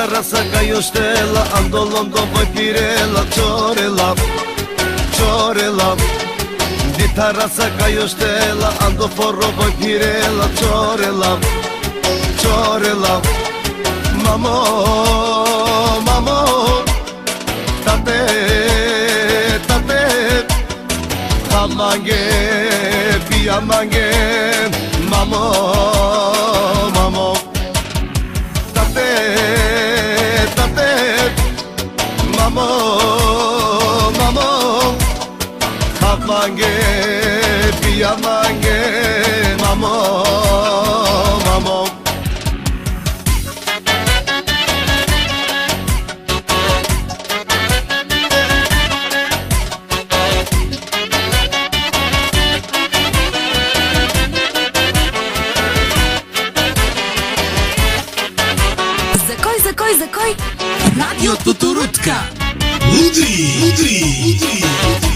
Terasa caiostela, ando londo voi pirela, ciorela, ciorela. Di terasa caiostela, ando forro voi pirela, ciorela, ciorela. Mamo, mamo, tate, tate. Hamange, piamange, mamo, mamo. Mamo, mamo, hamange, piamange, mamo, mamo. За кой? Радио Тутурутка. Удри, удри, удри, удри.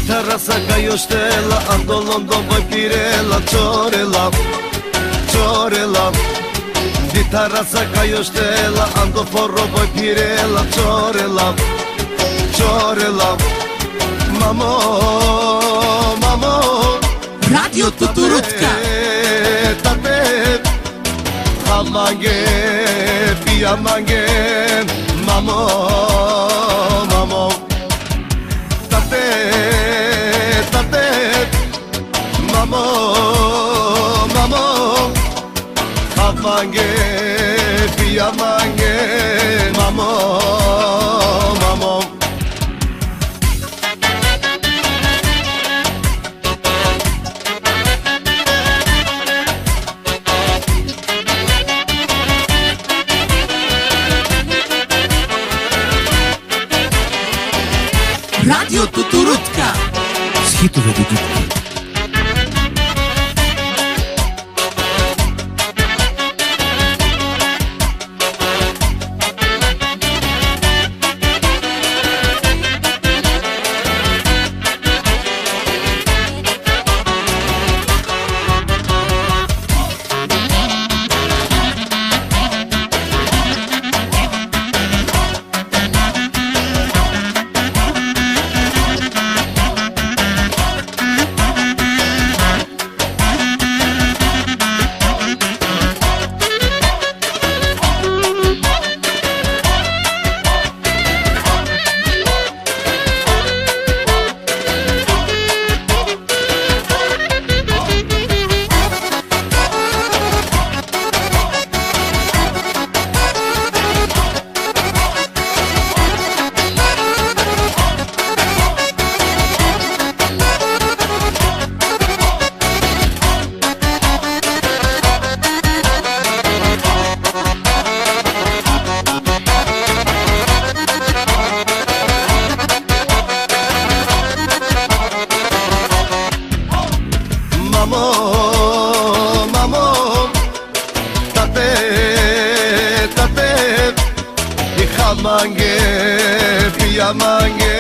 Terasa caiostela, ando londo voi pirela, ciorela, ciorela. Di terasa caiostela, ando forro voi pirela, ciorela, ciorela. Mamo, mamo. Radio Tuturutka. Tate, hamange, piamange, mamo, mamo. Tate, tate, mamo, mamo. Hamange, piamange, mamo, mamo. Radio Tuturutka. С хитове до дудки. Hamange, piamange,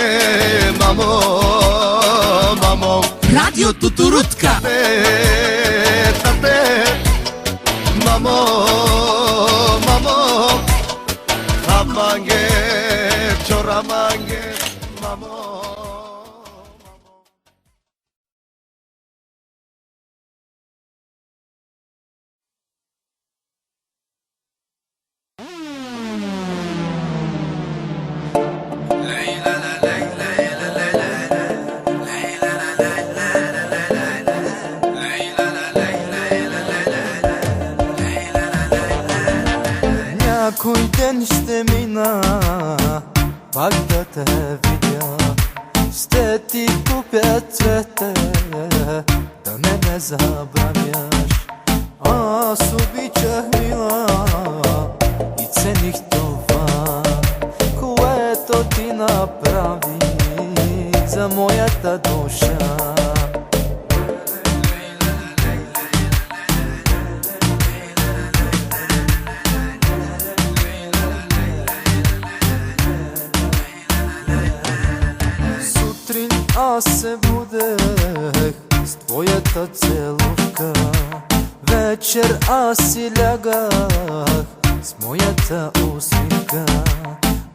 mamo, mamo. Radio Tuturutka. Tate, tate, mamo, mamo. Hamange, choramange, mamo. Някой ден ще мина пак да те видя. Ще ти купя цвете, да не забравяш. Аз обичах, мила, и цених това, което ти направи за моята душа. аз се будех с твоята целувка. Вечер аз си лягах с моята усмивка.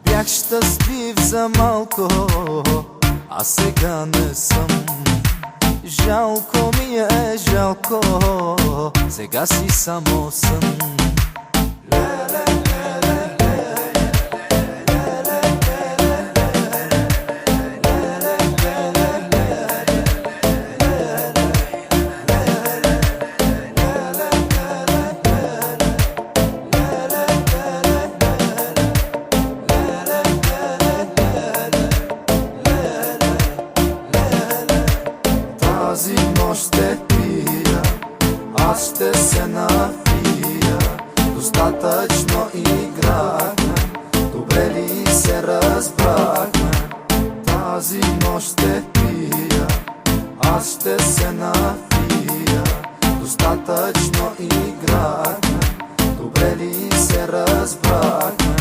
Бях щастлив за малко, а сега не съм. Жалко ми е, жалко, сега си само сън. Тази нощ ще пия, аз ще се напия. Достатъчно играхме, добре ли се разбрахме? Тази нощ ще пия, аз ще се напия. Достатъчно играхме, добре ли се разбрахме?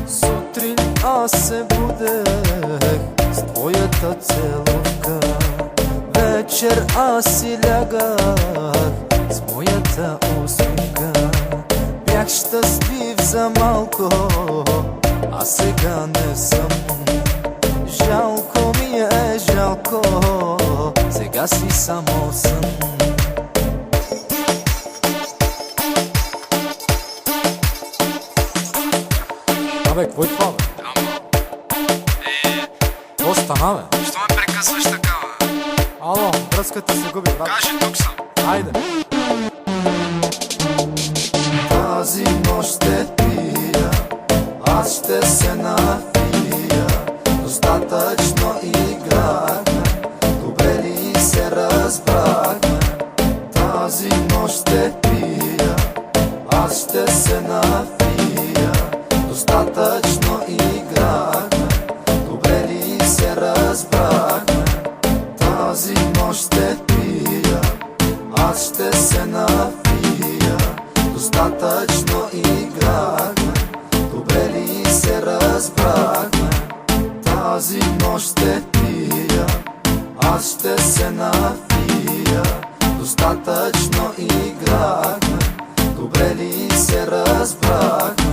Сутрин аз се будех с твоята целувка. Вечер аз си лягах с моята усмивка. Бях щастлив за малко, а сега не съм. Жалко ми е, жалко, сега си само сън. Абе, какво е това, бе? Какво стана, бе? Що ме прекъсваш така, бе? Ало, връзката се губи, брат. Кажи, тук съм. Айде. Тази нощ ще пия, аз ще се напия. Достатъчно играхме, добре ли се разбрахме? Тази нощ ще пия, аз ще се напия. Достатъчно играхме, добре ли се разбрахме? Тази нощ ще пия, аз ще се напия. Достатъчно играхме, добре ли се разбрахме? Тази нощ ще пия, аз ще се напия. Достатъчно играхме, добре ли се разбрахме?